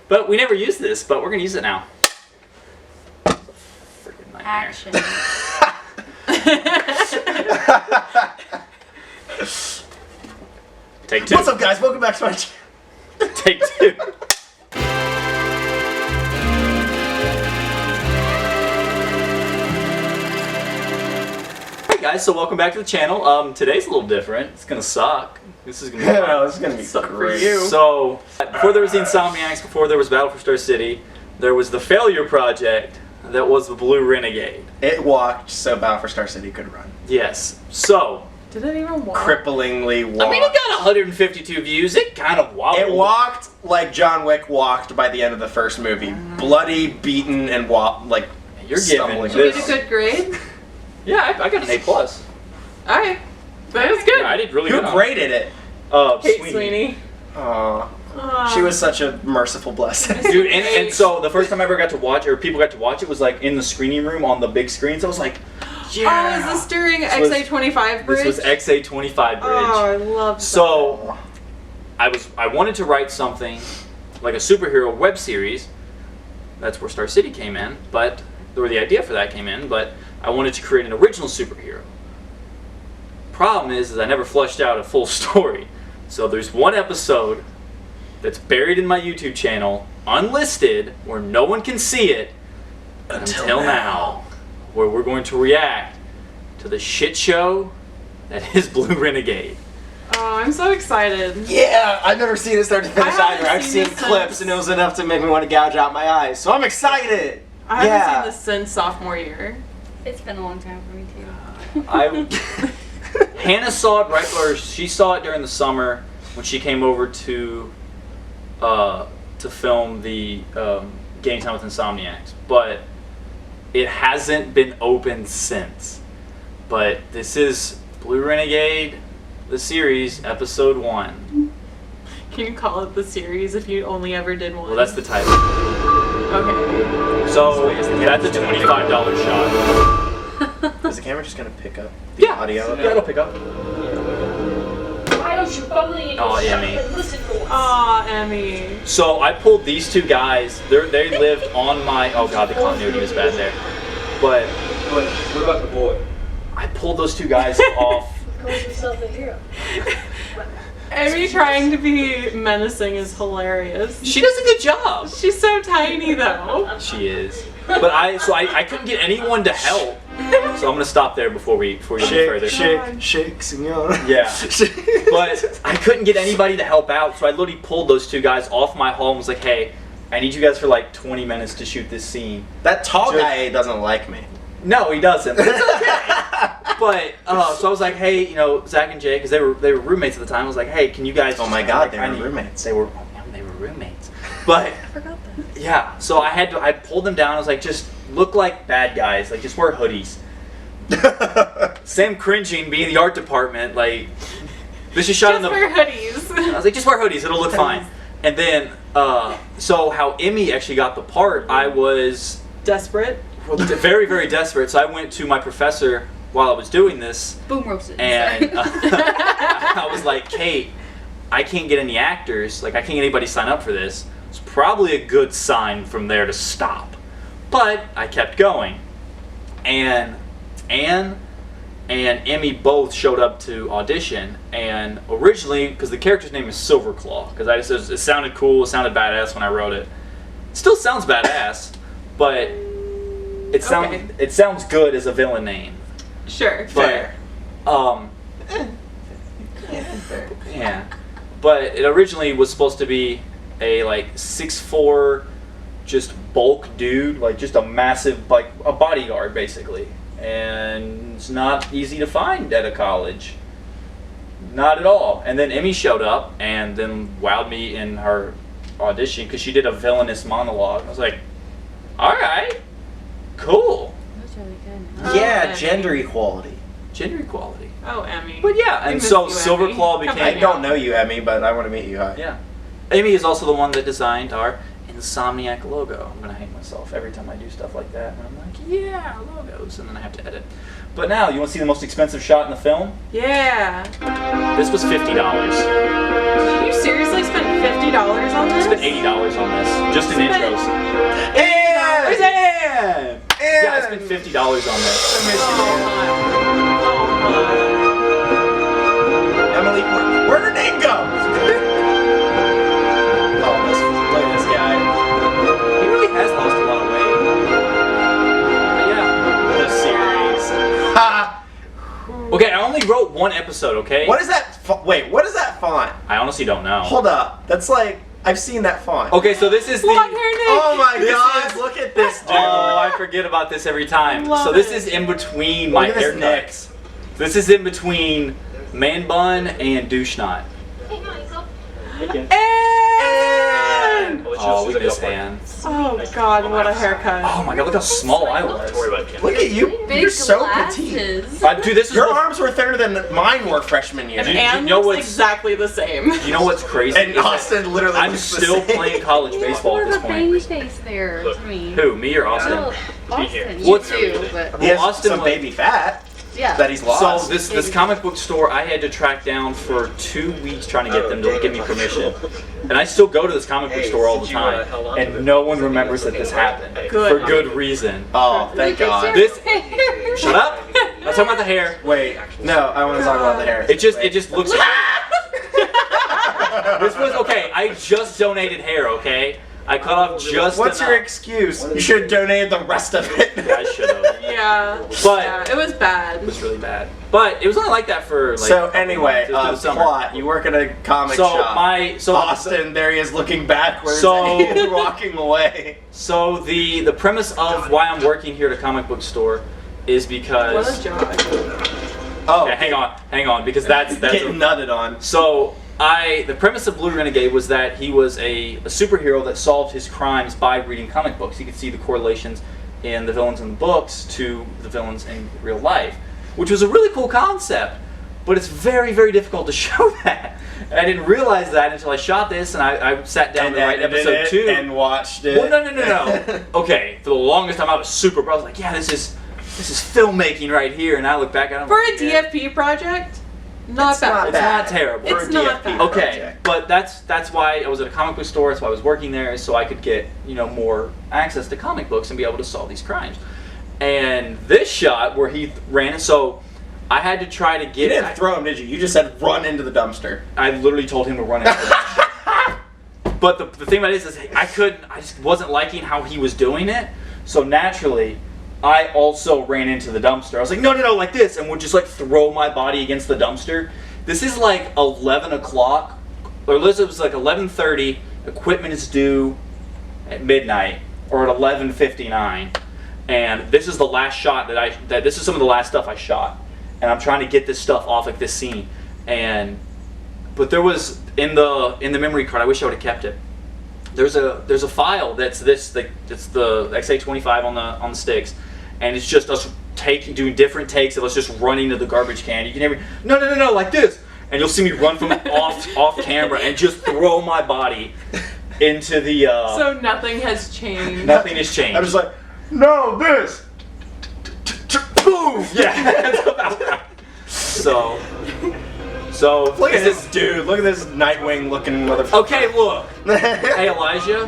But we never used this, but we're gonna use it now. Freaking nightmare. Action. Take 2. What's up, guys? Welcome back to my channel. Take 2. Hey guys, so welcome back to the channel. Today's a little different. It's gonna suck. This is gonna be fun. No, this is gonna be Suck great. for you. So, before there was the Insomniacs, before there was Battle for Star City, there was the failure project that was the Blue Renegade. It walked so Battle for Star City could run. Yes. So, Did it even walk? Cripplingly walked. I mean, it got 152 views. It kind of wobbled. It walked like John Wick walked by the end of the first movie. Bloody, beaten, and like You're stumbling. giving Did you get a good grade? Yeah, I got an A+. Alright. That was good. Yeah, I did really Who good. graded it? Kate Sweeney. Aw. She was such a merciful blessing. Dude, and so the first time I ever got to watch it, or people got to watch it, was like in the screening room on the big screens. I was like, yeah. Oh, is this during was- XA25 bridge? This was XA25 bridge. Oh, I love that. So, I wanted to write something like a superhero web series. That's where Star City came in, but or the idea for that came in. But I wanted to create an original superhero. Problem is I never fleshed out a full story. So there's one episode that's buried in my YouTube channel, unlisted, where no one can see it until now, where we're going to react to the shit show that is Blue Renegade. Oh, I'm so excited. Yeah, I've never seen it start to finish I haven't either. I've seen seen this clips since- and it was enough to make me want to gouge out my eyes. So I'm excited. I haven't Yeah. seen this since sophomore year. It's been a long time for me too. Hannah saw it right, or she saw it during the summer when she came over to film the Game Time with Insomniacs, but it hasn't been open since. But this is Blue Renegade, the series, episode 1. Can you call it the series if you only ever did one? Well, that's the title. Okay. So that's a $25 shot. Is the camera just gonna pick up the audio? Yeah, it'll pick up. Why don't you bubbly in Oh, your yeah, shop me. and listen to us? Aw, Emmy. So I pulled these two guys. They lived on my. Oh god, the continuity was bad there. But What about the boy? I pulled those two guys off. Call yourself a hero. Emmy trying to be menacing is hilarious. She does a good job. She's so tiny though. She is. But I couldn't get anyone to help. So I'm gonna stop there before we go further. Shake, senor. Yeah. But I couldn't get anybody to help out, so I literally pulled those two guys off my home and was like, hey, I need you guys for like 20 minutes to shoot this scene. That tall guy doesn't like me. No, he doesn't. But it's okay. But so I was like, hey, you know, Zach and Jay, because they were roommates at the time. I was like, hey, can you guys? Oh my just, God, like, they I were need- roommates. They were roommates. But I forgot that. yeah, so I pulled them down. I was like, just look like bad guys. Like, just wear hoodies. Sam cringing, being the art department. Like, this is shot Just in the. wear hoodies. I was like, just wear hoodies. It'll look fine. And then, so how Emmy actually got the part, I was Desperate. very, very desperate. So I went to my professor while I was doing this, Boom roasted. and Sorry. I was like, Kate, I can't get any actors. Like, I can't get anybody sign up for this. It's probably a good sign from there to stop. But I kept going. And Anne and Emmy both showed up to audition. And originally, because the character's name is Silverclaw, because it sounded cool, it sounded badass when I wrote it. It still sounds badass, but it sounds good as a villain name. Sure. But, yeah. But it originally was supposed to be a like 6'4", just bulk dude, like just a massive, like a bodyguard basically. And it's not easy to find at a college. Not at all. And then Emmy showed up and then wowed me in her audition because she did a villainous monologue. I was like, alright, cool. That's really good. Yeah, Emmy. gender equality. Gender equality. Oh, Emmy. But yeah, We and miss so you, Silverclaw Emmy. Come became. I don't know you, Emmy, but I want to meet you. Hi. Yeah. Amy is also the one that designed our Insomniac logo. I'm gonna hate myself every time I do stuff like that. And I'm like, yeah, logos, and then I have to edit. But now, you want to see the most expensive shot in the film? Yeah. This was $50. Did you seriously spend $50 on I this? spent $80 on this, just in Spent- intros. And Yeah, I spent $50 on this. Emily, where'd her name go? Oh, look at this guy. He really has lost a lot of weight. But yeah. The series. Ha! Okay, I only wrote one episode, okay? What is that? Wait, what is that font? I honestly don't know. Hold up. That's like, I've seen that font. Okay, so this is the... Long hair Nick. Oh my This god, is- look at this dude. Oh, I forget about this every time. Love So this it. is in between my Look at his haircuts. This is in between man bun and douche knot. Hey, Michael. And Oh, look at this hand. Oh god, what a haircut. Oh my god, look how small I was. look at you. Big You're so petite. glasses. Dude, this is Your what- arms were thinner than mine were freshman year. And you Anne know looks what's- exactly the same. You know what's crazy? And is that Austin literally I'm looks the still same. playing college baseball at More this of a baby point. face there to me. Who, me or Austin? Oh, Austin, you What's- too, but He has Austin some was- baby fat yeah. that he's lost. So this comic book store, I had to track down for 2 weeks trying to get them to give me permission. And I still go to this comic book store all the time, and no one remembers that this happened. Good. For good reason. Oh, thank God. This- Shut up! I'm talking about the hair. Wait, no, I want to talk about the hair. It just looks like... This was, okay, I just donated hair, okay? I cut off just What's your enough. excuse? You should have donated the rest of it. Yeah, I should have. Yeah. But- yeah, it was bad. It was really bad. But it was only like that for like... So anyway, just through the summer. plot. You work at a comic So shop. Austin, there he is looking backwards So- and walking away. So the premise of why I'm working here at a comic book store is What because... a job. Oh, Okay, hang on, because that's getting nutted on. So the premise of Blue Renegade was that he was a superhero that solved his crimes by reading comic books. He could see the correlations in the villains in the books to the villains in real life, which was a really cool concept. But it's very, very difficult to show that. And I didn't realize that until I shot this, and I sat down to write edited episode it 2. and watched it. Well, no. Okay, for the longest time I was super proud. I was like, yeah, this is filmmaking right here. And I look back at it. For a DFP project, not It's bad. not It's bad. not terrible. It's For a not DFP bad. Okay, project. but that's why I was at a comic book store. That's why I was working there, so I could get more access to comic books and be able to solve these crimes. And this shot where he ran, so I had to try to You get. didn't throw him, did you? You just said run into the dumpster. I literally told him to run into the dumpster. But the thing about it is I just wasn't liking how he was doing it. So naturally, I also ran into the dumpster. I was like, no, like this, and would just like throw my body against the dumpster. This is like 11 o'clock, or it was like 11:30. Equipment is due at midnight or at 11:59, and this is the last shot that this is some of the last stuff I shot, and I'm trying to get this stuff off like this scene, but there was in the memory card. I wish I would have kept it. There's a file that's it's the XA25 on the sticks, and it's just us doing different takes of us just running to the garbage can. You can hear me, no, like this, and you'll see me run from off camera and just throw my body into the. So nothing has changed. Nothing has changed. I was like, no, this. Boom! Yeah, that's about right. So Look at this dude. Look at this Nightwing looking motherfucker. Okay, look. Hey, Elijah.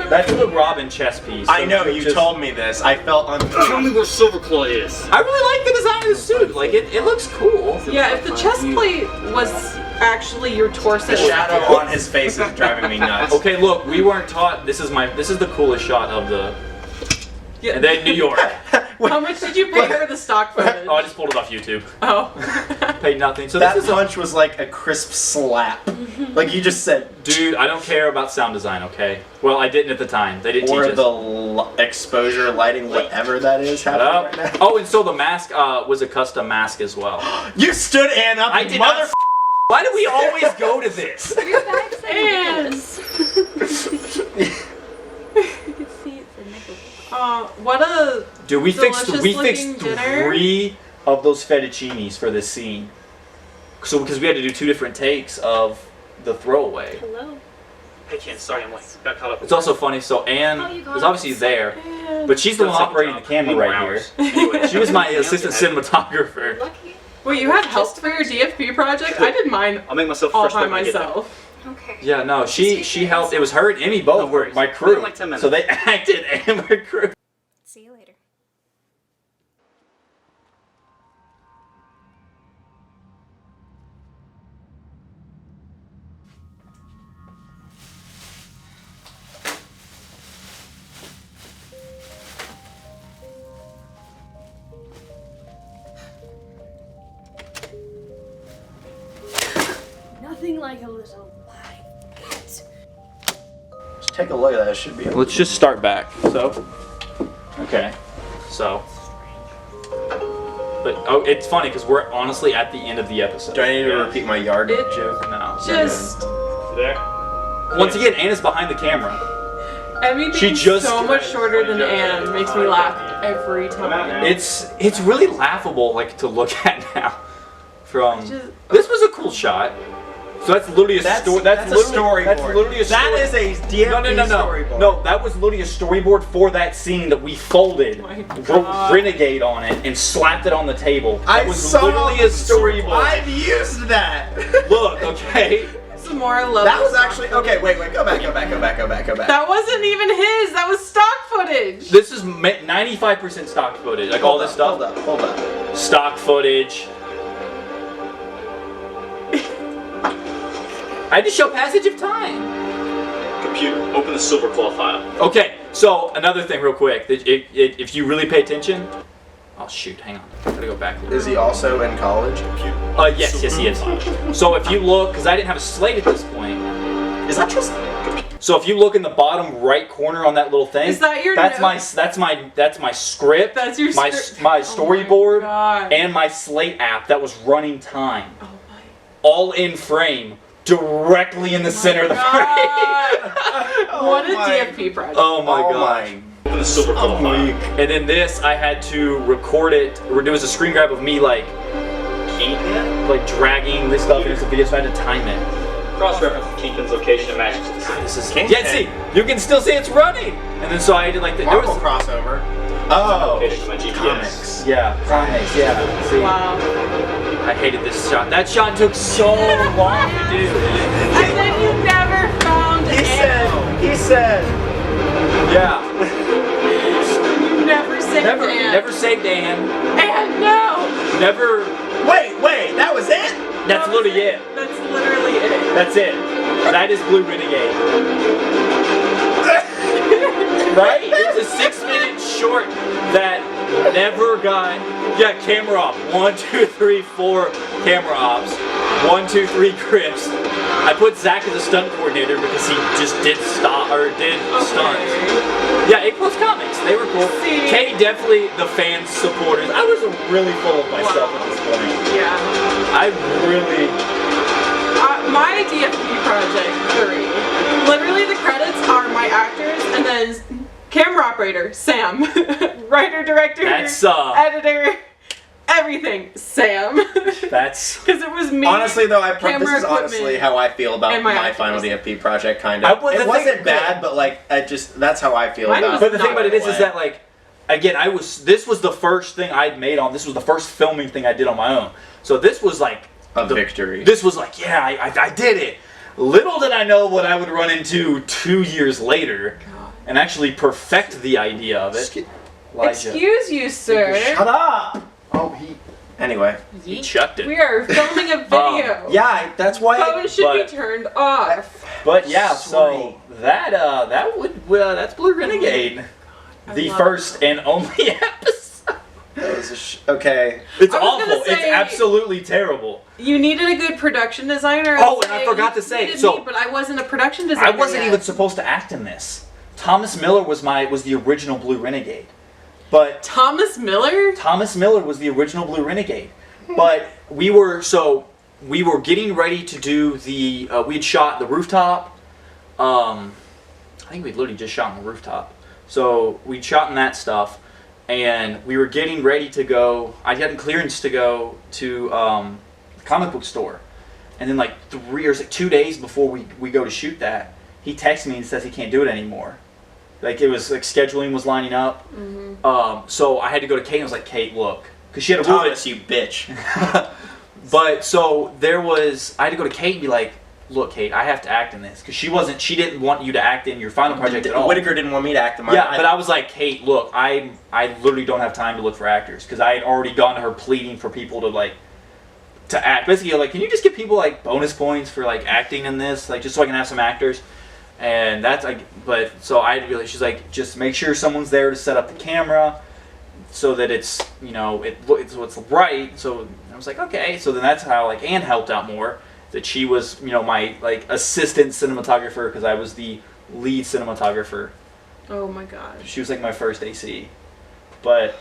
That's the Robin chess piece. I know, you told me this. I felt Tell uncomfortable. me where Silverclaw is. I really like the design of the suit. Like it looks cool. Yeah, if the chest plate was actually your torso. The shadow on his face is driving me nuts. Okay, look, we weren't taught. This is the coolest shot of the. Yeah. And then New York. How much did you pay for the stock footage? Oh, I just pulled it off YouTube. Oh. Paid nothing. So That this is punch was like a crisp slap. Like you just said. dude. I don't care about sound design. Okay. Well, I didn't at the time. They didn't Or teach us. the exposure lighting, whatever that is Shut happening up. right now. Oh, and so the mask was a custom mask as well. You stood Ann up, I you did mother. not. Why do we always go to this? Your back's And You can see it's a nickel. what a Dude, we fixed delicious-looking dinner. 3 of those fettuccinis for this scene. So because we had to do 2 different takes of the throwaway. Hello. Hey, Ken, sorry I'm late. Got caught up. It's also funny. So Anne is obviously there, but she's the one operating the camera right here. Anyway, She was my assistant cinematographer. Lucky. Wait, you had help for your DFP project? I did mine I'll make myself all first by pick when I get there. myself. Okay. Yeah, no, she helped. It was her and Emmy both No were worries. my crew. Like 10 minutes. So they acted and my crew. See you later. Nothing like a little live pet. Just take a look at that. It should be. Let's just start back. So, okay, so, but oh, it's funny because we're honestly at the end of the episode. Do I need to repeat my yard It- joke? No. Just You there? Once again, Anna's behind the camera. Emmy She being just- so much shorter than Anne makes me laugh every time. It's really laughable, like to look at now. From Just- this was a cool shot. So that's literally a story. That's a storyboard. That's literally a story. That is a DFP no. storyboard. No, that was literally a storyboard for that scene that we folded, My wrote God. Renegade on it, and slapped it on the table. That I was saw literally a storyboard. I've used that. Look, okay. Some more level. That was actually okay. Wait. Go back. That wasn't even his. That was stock footage. This is 95% stock footage. Like all this stuff. Hold up. Stock footage. I had to show passage of time. Computer, open the Silverclaw file. Okay, so another thing real quick. If you really pay attention... Oh shoot, hang on. Gotta go back a little. Is he also in college? Yes, he is. So if you look, because I didn't have a slate at this point. Is that just? So if you look in the bottom right corner on that little thing, Is that your that's note? my script. That's your my script. my Oh storyboard my God. and my slate app that was running time, Oh my all in frame, directly in the center of the frame. God. What a DFP project. Oh my god. Open the Silverclaw file. And then this, I had to record it. Or there was a screen grab of me like dragging this stuff into the video, so I had to time it. Cross-reference the Kingpin's location and matches to the city. This is yeah. See, you can still see it's running. And then so I did like there Marvel was crossover. Oh, Location to my GPS. comics. yeah, comics, yeah. See, Wow. I hated this shot. That shot took so long to do. And then you never found Anne. He said. Yeah. You never saved Anne. Never saved Anne. Anne, no. Never. Wait, that was it? That's literally it. That's literally it. That's it. That is Blue Renegade. Right? It was a 6-minute short that never got. Yeah, camera op. 1, 2, 3, 4 camera ops. 1, 2, 3 grips. I put Zach as a stunt coordinator because he just did stunts. Yeah, A+ Comics. They were cool. See? Kay definitely the fan supporters. I was really full of myself at this point. Yeah. I really. My DFP project 3. Literally, the credits are my actors, and then camera operator Sam, writer, director, That's editor, everything Sam. That's. Because it was me. Honestly, though, this camera is honestly equipment, how I feel about and my my actors. final DFP project. Kind I of. was- the It thing- wasn't bad, but like, that's how I feel Mine about was it. But the thing not about it is way. that like, again, this was the first thing I'd made on. This was the first filming thing I did on my own. So this was like A victory. This was like, yeah, I did it. Little did I know what I would run into 2 years later, and actually perfect the idea of it. Elijah. Excuse you, sir. Shut up! Oh, Anyway. He chucked it. We are filming a video. Yeah, that's why. Phone should but- be turned off. But yeah, Sorry. so that's Blue Renegade, the love first and only episode. That was okay. It's I was awful. gonna It's say- absolutely terrible. You needed a good production designer. Oh, and I forgot to say, you needed so- me, but I wasn't a production designer. I wasn't yet. even supposed to act in this. Thomas Miller was the original Blue Renegade, but Thomas Miller. Thomas Miller was the original Blue Renegade. But we were getting ready to do the we had shot the rooftop. I think we'd literally just shot on the rooftop. So we'd shot in that stuff, and we were getting ready to go. I had clearance to go to the comic book store, and then like 2 days before we go to shoot that, he texts me and says he can't do it anymore. Like, it was, like, scheduling was lining up. So I had to go to Kate and I was like, Kate, look. Because she had a Thomas, you bitch. But, so, I had to go to Kate and be like, look, Kate, I have to act in this. Because she didn't want you to act in your final project at all. Whitaker didn't want me to act in mine. Yeah, but I was like, Kate, look, I literally don't have time to look for actors. Because I had already gone to her pleading for people to act. Basically, like, can you just give people, like, bonus points for, like, acting in this? Like, just so I can have some actors. And that's, like, she's like, just make sure someone's there to set up the camera so that it's, you know, it's right. So I was like, okay. So then that's how, like, Anne helped out more. That she was, you know, my, like, assistant cinematographer because I was the lead cinematographer. Oh my god. She was, like, my first AC. But,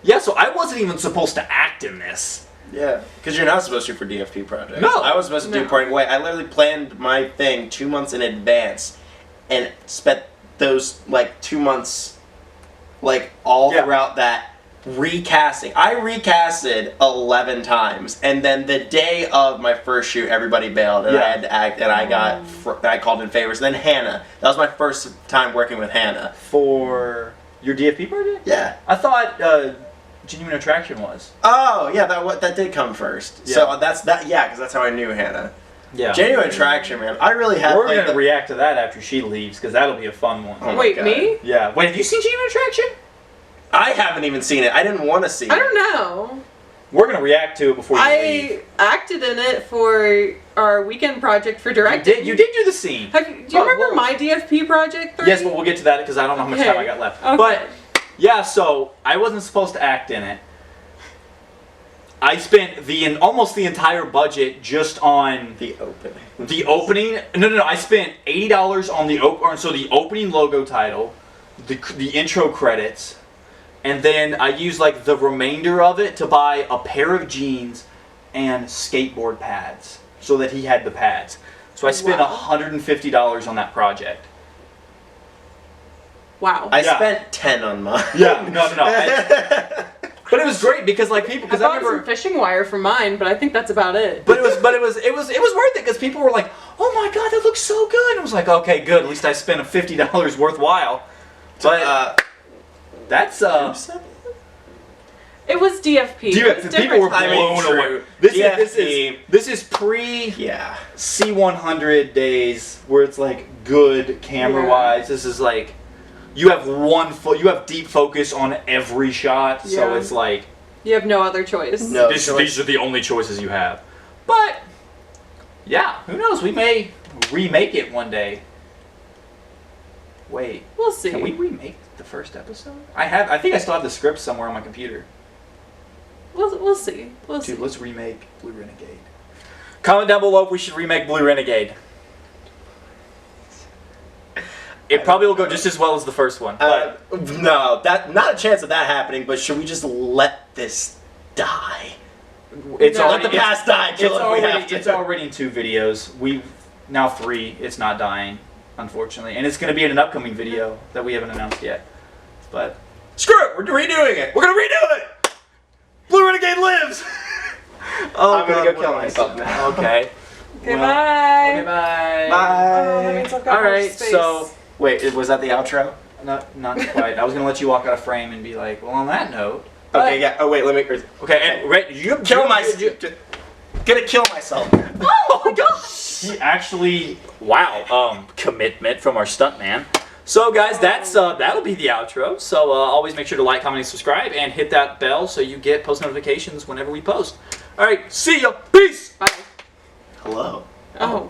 yeah, so I wasn't even supposed to act in this. Yeah, because you're not supposed to for DFP projects. No. I was supposed to do part way. I literally planned my thing 2 months in advance and spent those, like, 2 months, like, all throughout that recasting. I recasted 11 times, and then the day of my first shoot, everybody bailed, and I had to act, and I called in favors. And then Hannah. That was my first time working with Hannah. For your DFP project? Yeah. I thought Genuine Attraction was. Oh, yeah, that did come first. Yeah. So that's because that's how I knew Hannah. Yeah. Genuine Attraction, man. I really had. We're going to react to that after she leaves, because that'll be a fun one. Oh my Wait, God. me? Yeah. Wait, have you seen Genuine Attraction? I haven't even seen it. I didn't want to see it. I don't know. We're going to react to it before you leave. I acted in it for our weekend project for directing. You did do the scene. Do you remember my DFP project? 3? Yes, but we'll get to that because I don't know how much time I got left. Okay. But, yeah, so I wasn't supposed to act in it. I spent almost the entire budget just on The opening. the opening. No. I spent $80 on the opening logo title, the intro credits, and then I used like the remainder of it to buy a pair of jeans and skateboard pads so that he had the pads. So I spent $150 on that project. Wow. I spent 10 on mine. Yeah, no. But it was great because like people, I because I bought remember. some fishing wire for mine, but I think that's about it. But it was worth it because people were like, "Oh my god, that looks so good!" And I was like, "Okay, good. At least I spent $50 worthwhile." But that's It was DFP. It was people were different. blown away. This is pre C100 days where it's like good camera wise. This is like you have deep focus on every shot, so it's like You have no other choice. No. these are the only choices you have. But yeah, who knows? We may remake it one day. Wait, We'll see. can we remake the first episode? I think I still have the script somewhere on my computer. We'll see. We'll see. Dude, let's remake Blue Renegade. Comment down below if we should remake Blue Renegade. It probably will go just as well as the first one. But No, not a chance of that happening. But should we just let this die? it's No. already Let the past die. Kill it if we have to. it's already in 2 videos. We've now 3. It's not dying, unfortunately, and it's going to be in an upcoming video that we haven't announced yet. But Screw it. We're redoing it. we're gonna redo it. Blue Renegade lives. Oh, I'm gonna God, go kill what am I myself saying? now. Okay. Okay, Well, bye. Okay, bye. Oh, that means I've got All more right, space. so Wait, was that the outro? not quite. I was gonna let you walk out of frame and be like, well, on that note. Okay, yeah. Oh wait, let me. Okay, and right, Kill myself. Gonna kill myself. Oh my gosh. He actually, wow, commitment from our stuntman. So guys, that'll be the outro. So always make sure to like, comment, and subscribe, and hit that bell so you get post notifications whenever we post. All right, see ya. Peace. Bye. Hello. Oh.